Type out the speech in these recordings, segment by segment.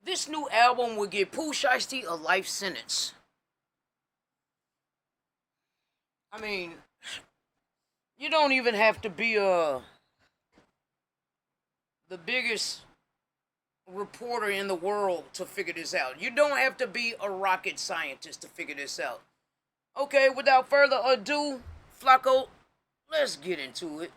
This new album will give Pooh Shiesty a life sentence. I mean, you don't even have to be the biggest reporter in the world to figure this out. You don't have to be a rocket scientist to figure this out. Okay, without further ado, Flacco, let's get into it.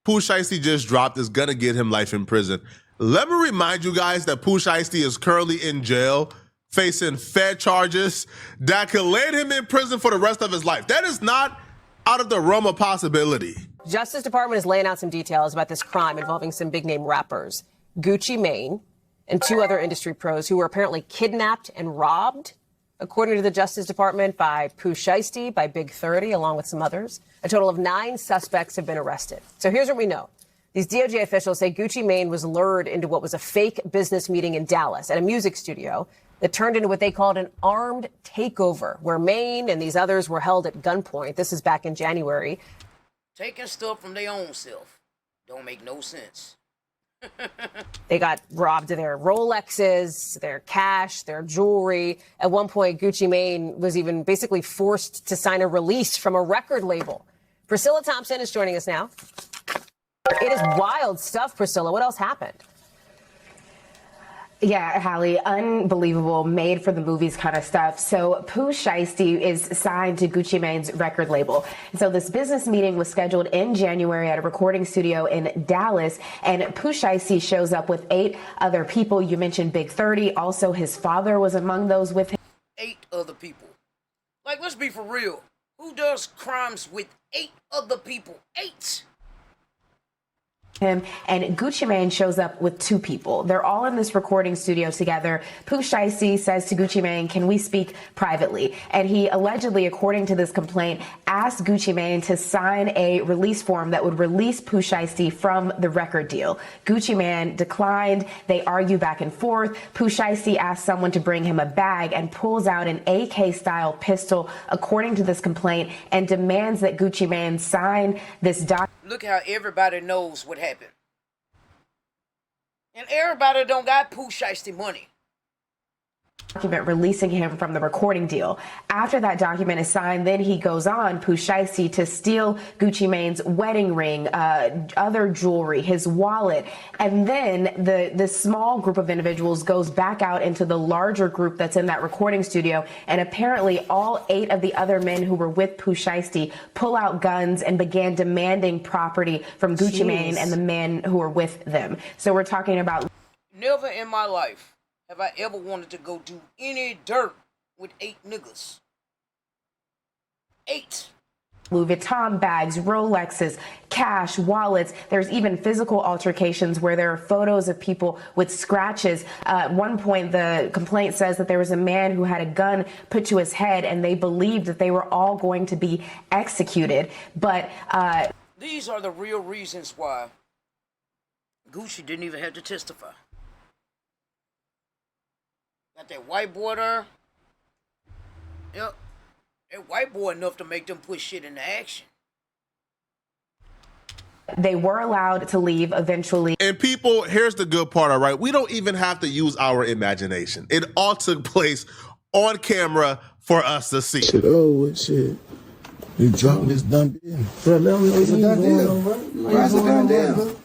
Pooh Shiesty just dropped is gonna get him life in prison. Let me remind you guys that Pooh Shiesty is currently in jail, facing Fed charges that could land him in prison for the rest of his life. That is not out of the realm of possibility. Justice Department is laying out some details about this crime involving some big name rappers, Gucci Mane and two other industry pros who were apparently kidnapped and robbed, according to the Justice Department, by Pooh Shiesty, by Big 30, along with some others. A total of 9 suspects have been arrested. So here's what we know. These DOJ officials say Gucci Mane was lured into what was a fake business meeting in Dallas at a music studio that turned into what they called an armed takeover, where Mane and these others were held at gunpoint. This is back in January. Taking stuff from their own self don't make no sense. They got robbed of their Rolexes, their cash, their jewelry. At one point, Gucci Mane was even basically forced to sign a release from a record label. Priscilla Thompson is joining us now. It is wild stuff, Priscilla. What else happened? Yeah, Hallie, unbelievable, made for the movies kind of stuff. So Pooh Shiesty is signed to Gucci Mane's record label. So this business meeting was scheduled in January at a recording studio in Dallas, and Pooh Shiesty shows up with 8 other people. You mentioned Big 30. Also, his father was among those with him. 8 other people. Like, let's be for real. Who does crimes with 8 other people? 8! Him and Gucci Mane shows up with 2 people. They're all in this recording studio together. Pooh Shiesty says to Gucci Mane, "Can we speak privately?" And he allegedly, according to this complaint, asked Gucci Mane to sign a release form that would release Pooh Shiesty from the record deal. Gucci Mane declined. They argue back and forth. Pooh Shiesty asks someone to bring him a bag and pulls out an AK-style pistol, according to this complaint, and demands that Gucci Mane sign this document. Look how everybody knows what happened. And everybody don't got Pooh Shiesty money. Document releasing him from the recording deal. After that document is signed, then he goes on, Pooh Shiesty, to steal Gucci Mane's wedding ring, other jewelry, his wallet. And then the small group of individuals goes back out into the larger group that's in that recording studio. And apparently all 8 of the other men who were with Pooh Shiesty pull out guns and began demanding property from Gucci Mane and the men who were with them. So we're talking about... Never in my life have I ever wanted to go do any dirt with 8 niggas. 8. Louis Vuitton bags, Rolexes, cash, wallets. There's even physical altercations where there are photos of people with scratches. At one point, the complaint says that there was a man who had a gun put to his head, and they believed that they were all going to be executed. But these are the real reasons why Gucci didn't even have to testify. Got that white boy there. Yep. That white boy enough to make them put shit into action. They were allowed to leave eventually. And people, here's the good part, all right? We don't even have to use our imagination. It all took place on camera for us to see. Shit, oh, shit. You dropping this dumb deal. Bro, let them know it's a done deal. Bro, it's a done deal.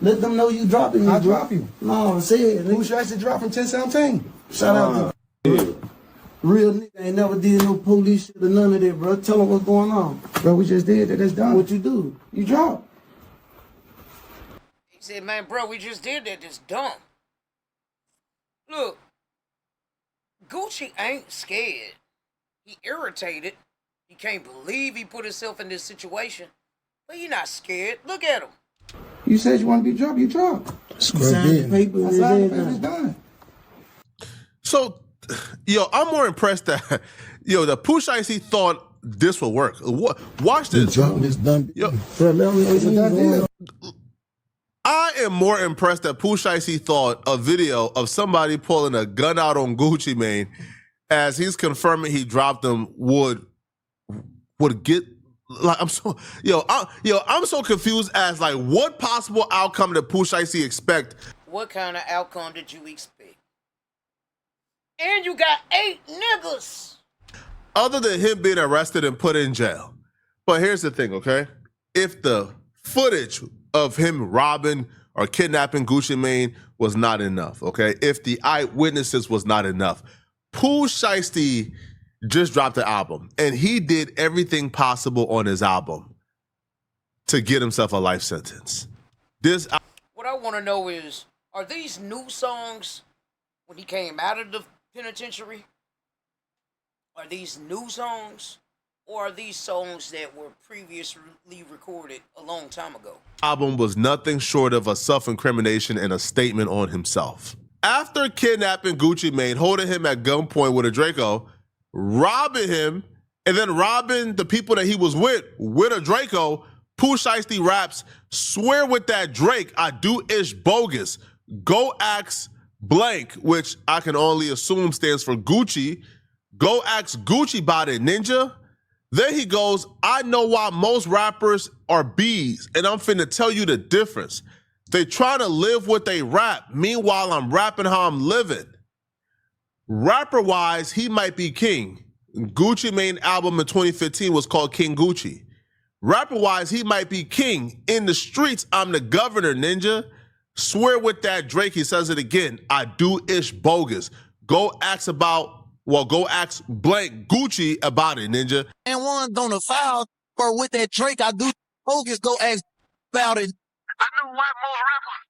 Let them know you dropping me, I drop you. No, say it. Pooh Shiesty dropped from 1017. Shout out to real nigga ain't never did no police shit or none of that, bro. Tell them what's going on. Bro, we just did that. That's done. What you do? You drop. He said, man, bro, we just did that. That's dumb. Look, Gucci ain't scared. He irritated. He can't believe he put himself in this situation. But he not scared. Look at him. You said you want to be dropped, you dropped. Scrub in. Paper, it's done. So, yo, I'm more impressed that, yo, the Pooh Shiesty thought this would work. Watch this. Dropping this dumb deal. Bro, let them know it's a done deal. I am more impressed that Pooh Shiesty thought a video of somebody pulling a gun out on Gucci Mane as he's confirming he dropped them would get, like, I'm so confused as, like, what possible outcome did Pooh Shiesty expect? What kind of outcome did you expect? And you got 8 niggas. Other than him being arrested and put in jail. But here's the thing, okay? If the footage of him robbing or kidnapping Gucci Mane was not enough, okay? If the eyewitnesses was not enough, Pooh Shiesty just dropped the album, and he did everything possible on his album to get himself a life sentence. What I want to know is, are these new songs when he came out of the penitentiary? Are these new songs? Or are these songs that were previously recorded a long time ago? Album was nothing short of a self-incrimination and a statement on himself. After kidnapping Gucci Mane, holding him at gunpoint with a Draco, robbing him, and then robbing the people that he was with a Draco, Pooh Shiesty raps, "Swear with that Drake, I do ish bogus. Go ask blank," which I can only assume stands for Gucci. "Go ask Gucci about it, ninja." Then he goes, "I know why most rappers are bees, and I'm finna tell you the difference. They try to live what they rap. Meanwhile, I'm rapping how I'm living." Rapper-wise, he might be king. Gucci Mane album in 2015 was called King Gucci. Rapper-wise, he might be king. In the streets, I'm the governor, ninja. Swear with that Drake, he says it again. I do ish bogus. Go ask blank Gucci about it, ninja. And one on the foul, or with that Drake, I do focus, go ask about it. I know why most rappers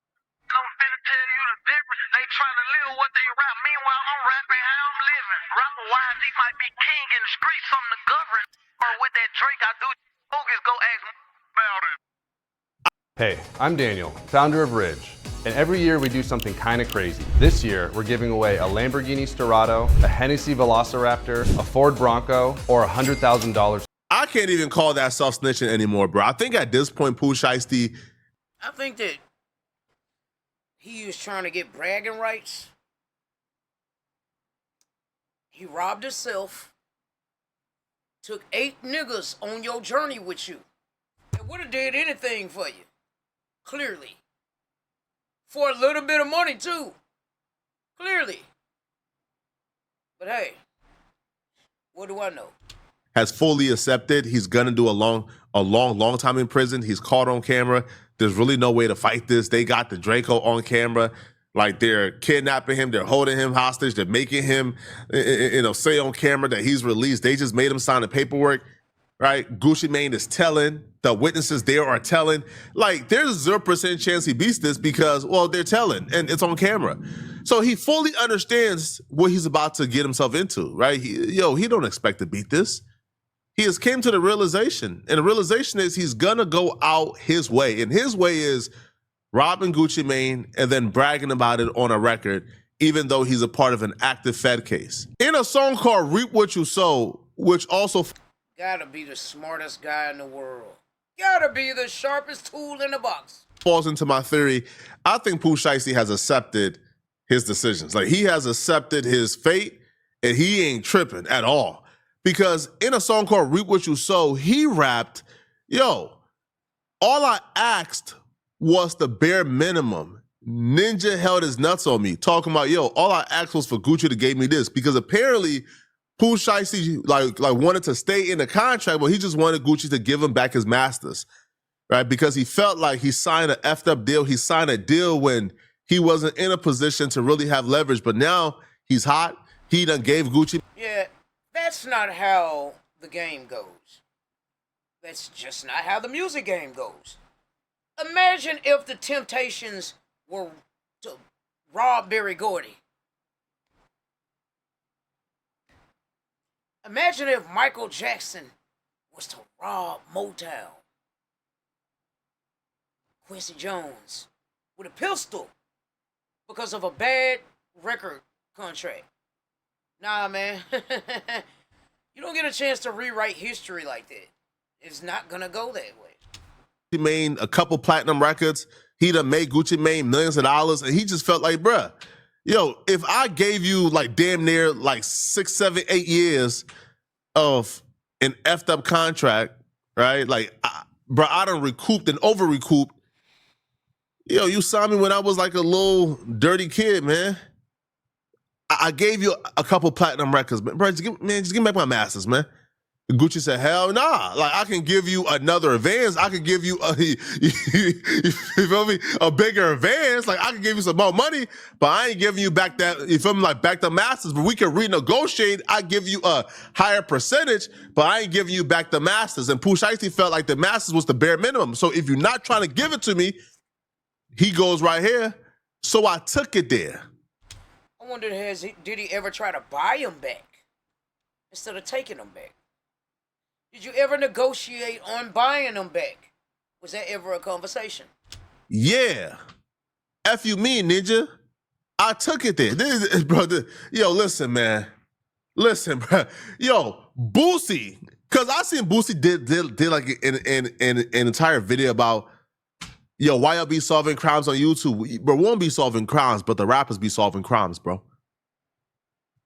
don't finna tell you the difference. They trying to live what they rap. Meanwhile, I'm rapping how I'm living. Rapper wise, he might be king in the streets, I'm the governor. Or with that Drake, I do focus, go ask about it. Hey, I'm Daniel, founder of Ridge, and every year we do something kind of crazy. This year, we're giving away a Lamborghini Storado, a Hennessy Velociraptor, a Ford Bronco, or $100,000. I can't even call that self-snitching anymore, bro. I think at this point, Pooh Shiesty, I think that he was trying to get bragging rights. He robbed himself, took 8 niggas on your journey with you. It would have did anything for you. Clearly. For a little bit of money, too. Clearly. But hey, what do I know? has fully accepted he's gonna do a long time in prison. He's caught on camera. There's really no way to fight this. They got the Draco on camera. Like, they're kidnapping him, they're holding him hostage, they're making him, say on camera that he's released. They just made him sign the paperwork, right? Gucci Mane is telling, the witnesses there are telling. Like, there's a 0% chance he beats this because, well, they're telling, and it's on camera. So he fully understands what he's about to get himself into, right? He don't expect to beat this. He has came to the realization, and the realization is he's gonna go out his way, and his way is robbing Gucci Mane and then bragging about it on a record, even though he's a part of an active Fed case. In a song called Reap What You Sow, which also gotta be the smartest guy in the world. Gotta be the sharpest tool in the box. Falls into my theory. I think Pooh Shiesty has accepted his decisions. Like, he has accepted his fate, and he ain't tripping at all. Because in a song called Reap What You Sow, he rapped, all I asked was the bare minimum. Ninja held his nuts on me, talking about, all I asked was for Gucci to give me this. Because apparently Pooh Shiesty like wanted to stay in the contract, but he just wanted Gucci to give him back his masters, right? Because he felt like he signed an effed up deal. He signed a deal when he wasn't in a position to really have leverage, but now he's hot. He done gave Gucci. Yeah, that's not how the game goes. That's just not how the music game goes. Imagine if the Temptations were to rob Berry Gordy. Imagine if Michael Jackson was to rob Motown. Quincy Jones with a pistol because of a bad record contract. Nah, man. You don't get a chance to rewrite history like that. It's not gonna go that way. Gucci Mane a couple platinum records. He done made Gucci Mane millions of dollars, and he just felt like, bruh, if I gave you like damn near like 6, 7, 8 years of an effed up contract, right? Like, I done recouped and over recouped. You saw me when I was like a little dirty kid, man. I gave you a couple platinum records, man. Bro, just give me back my masters, man. Gucci said, hell nah. Like, I can give you another advance. I can give you you feel me? A bigger advance. Like, I can give you some more money, but I ain't giving you back that, you feel me? Like, back the masters. But we can renegotiate. I give you a higher percentage, but I ain't giving you back the masters. And Pooh Shiesty felt like the masters was the bare minimum. So if you're not trying to give it to me, he goes right here. So I took it there. I wonder, did he ever try to buy him back instead of taking them back? Did you ever negotiate on buying them back? Was that ever a conversation? Yeah. F you mean, ninja. I took it there. Yo, listen, man. Listen, bro. Yo, Boosie. Because I seen Boosie did like an entire video about, yo, why y'all be solving crimes on YouTube? Bro, we won't be solving crimes, but the rappers be solving crimes, bro.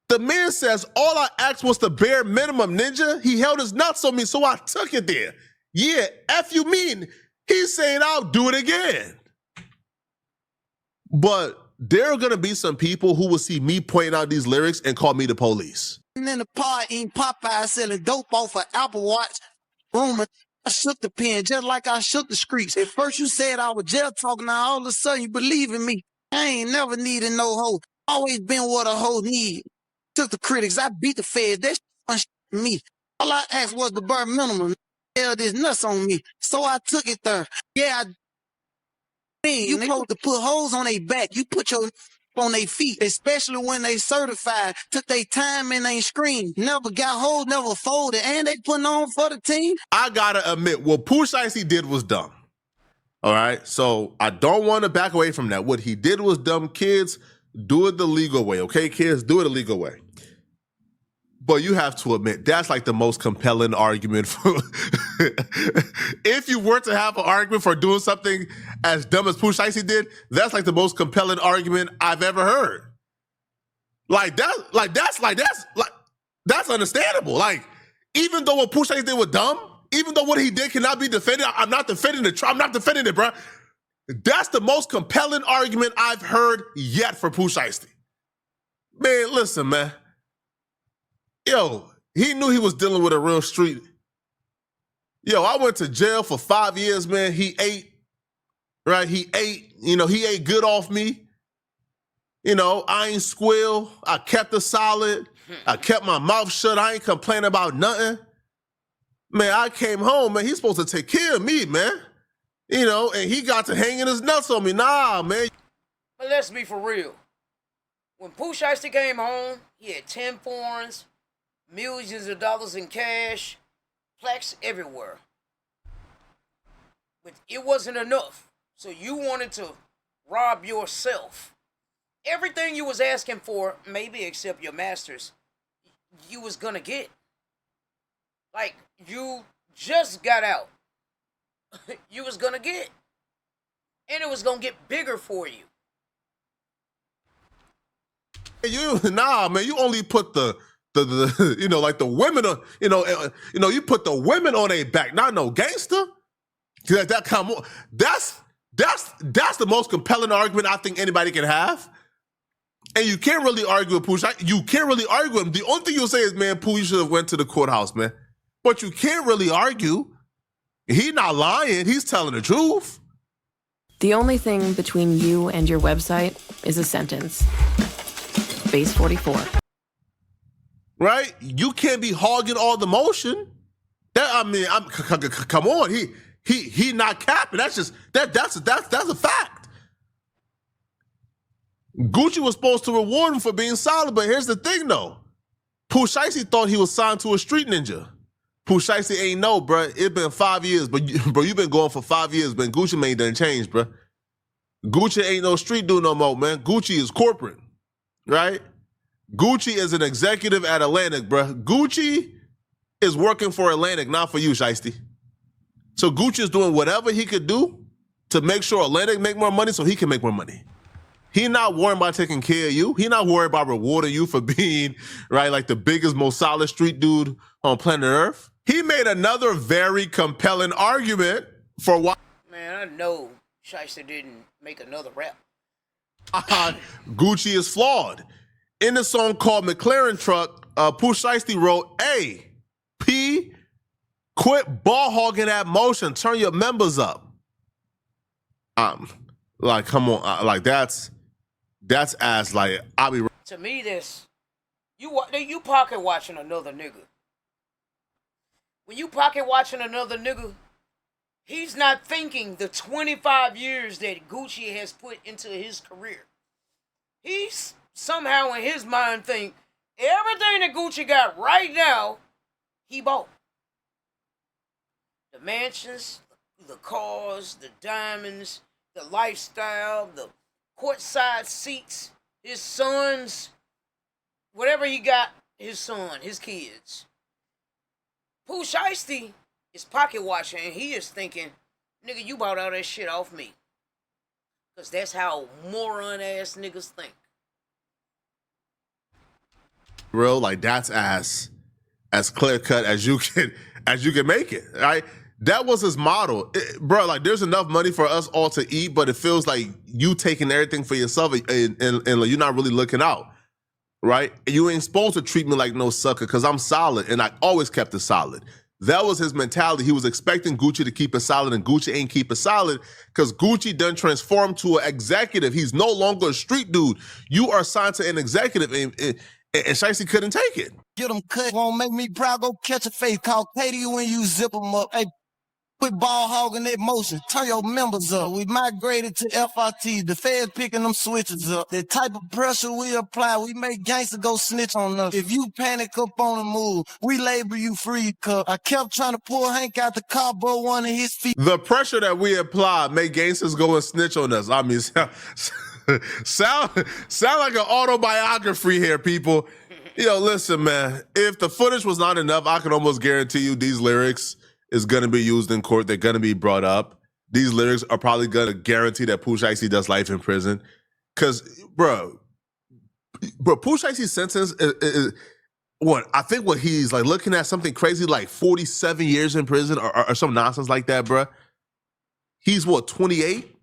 The man says, all I asked was the bare minimum, ninja. He held his nuts on me, so I took it there. Yeah, F you mean. He's saying I'll do it again. But there are going to be some people who will see me pointing out these lyrics and call me the police. And in the pod eating Popeye selling dope off of Apple Watch. Rumor, I shook the pen just like I shook the streets. At first you said I was jail talking, now all of a sudden you believe in me. I ain't never needed no hoe. Always been what a hoe need. Took the critics, I beat the feds. That shit me. All I asked was the bare minimum. Hell, this nuts on me. So I took it there. Yeah, you supposed to put hoes on their back. You put your on their feet, especially when they certified. Took their time and they screamed. Never got hoes, never folded, and they putting on for the team. I gotta admit, what Pooh Shiesty did was dumb. All right, so I don't want to back away from that. What he did was dumb. Kids, do it the legal way, okay? Kids, do it the legal way. But you have to admit, that's like the most compelling argument for... If you were to have an argument for doing something as dumb as Pooh Shiesty did, that's like the most compelling argument I've ever heard. That's understandable. Like, even though what Pooh Shiesty did was dumb, even though what he did cannot be defended, I'm not defending it. I'm not defending it, bro. That's the most compelling argument I've heard yet for Pooh Shiesty. Man, listen, man. Yo, he knew he was dealing with a real street. Yo, I went to jail for 5 years, man. He ate, right? He ate good off me. You know, I ain't squeal. I kept it solid. I kept my mouth shut. I ain't complaining about nothing. Man, I came home, man. He's supposed to take care of me, man. You know, and he got to hanging his nuts on me. Nah, man. But let's be for real. When Pooh Shiesty came home, he had 10 foreigns, millions of dollars in cash, plaques everywhere. But it wasn't enough. So you wanted to rob yourself. Everything you was asking for, maybe except your masters, you was gonna get. Like, you just got out. You was gonna get. And it was gonna get bigger for you. Nah, man, you only put the you know, like the women on, you put the women on their back, not no gangster. That's the most compelling argument I think anybody can have. And you can't really argue with Pooh. You can't really argue with him. The only thing you'll say is, man, Pooh, you should have went to the courthouse, man. But you can't really argue. He's not lying. He's telling the truth. The only thing between you and your website is a sentence. Base 44. Right? You can't be hogging all the motion. Come on. He not capping. That's a fact. Gucci was supposed to reward him for being solid, but here's the thing, though. Pooh Shiesty thought he was signed to a street ninja. Pooh Shiesty ain't know, bro. It been 5 years, but you been going for 5 years, man. Gucci Mane done changed, bro. Gucci ain't no street dude no more, man. Gucci is corporate, right? Gucci is an executive at Atlantic, bro. Gucci is working for Atlantic, not for you, Shiesty. So Gucci is doing whatever he could do to make sure Atlantic make more money so he can make more money. He not worried about taking care of you. He not worried about rewarding you for being, right, like the biggest, most solid street dude on planet Earth. He made another very compelling argument for why... Man, I know Shiesty didn't make another rap. Gucci is flawed. In the song called McLaren Truck, Pooh Shiesty wrote, "Hey, P, quit ball hogging that motion. Turn your members up." Like, come on, like that's as like I'll be. To me, this you pocket watching another nigga. When you pocket watching another nigga, he's not thinking the 25 years that Gucci has put into his career. He's somehow in his mind think everything that Gucci got right now, he bought. The mansions, the cars, the diamonds, the lifestyle, the courtside seats, his sons, whatever he got, his son, his kids. Pooh Shiesty is pocket watching and he is thinking, nigga, you bought all that shit off me. Because that's how moron ass niggas think. Real, like that's as clear cut as you can make it, right? That was his model, bro. Like, there's enough money for us all to eat, but it feels like you taking everything for yourself, and you're not really looking out, right? You ain't supposed to treat me like no sucker because I'm solid, and I always kept it solid. That was his mentality. He was expecting Gucci to keep it solid, and Gucci ain't keep it solid because Gucci done transformed to an executive. He's no longer a street dude. You are signed to an executive, and Shiesty couldn't take it. Get them cut, won't make me proud. Go catch a face, call Katie when you zip them up. Hey, quit ball hogging that motion. Turn your members up. We migrated to FRT. The feds picking them switches up. That type of pressure we apply, we make gangsters go snitch on us. If you panic up on the move, we label you free cup. I kept trying to pull Hank out the car, but one of his feet. The pressure that we apply make gangsters go and snitch on us. I mean, sound like an autobiography here, people. Yo, listen, man. If the footage was not enough, I can almost guarantee you these lyrics is going to be used in court. They're going to be brought up. These lyrics are probably going to guarantee that Pooh Shiesty does life in prison. Because, bro, Pooh Shiesty's sentence is what? I think what he's like looking at something crazy like 47 years in prison or some nonsense like that, bro. He's what, 28?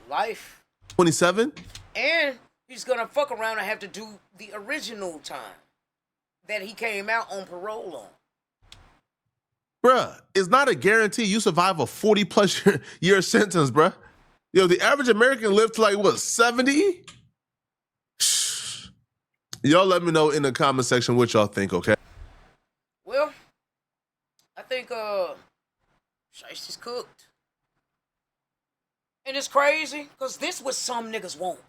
Life. 27? And he's going to fuck around and have to do the original time that he came out on parole on. Bruh, it's not a guarantee you survive a 40-plus year sentence, bruh. Yo, the average American lived to like, what, 70? Y'all let me know in the comment section what y'all think, okay? Well, I think Shiesty's cooked. And it's crazy, because this what some niggas want.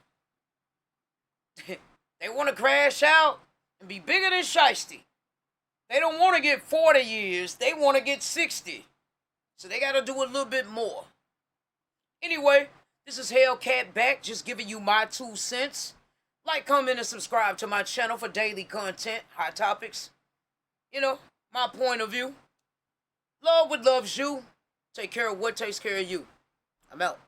They want to crash out and be bigger than Shiesty. They don't want to get 40 years. They want to get 60. So they got to do a little bit more. Anyway, this is Hellcat back, just giving you my 2 cents. Like, comment, and subscribe to my channel for daily content, hot topics. You know, my point of view. Love what loves you. Take care of what takes care of you. I'm out.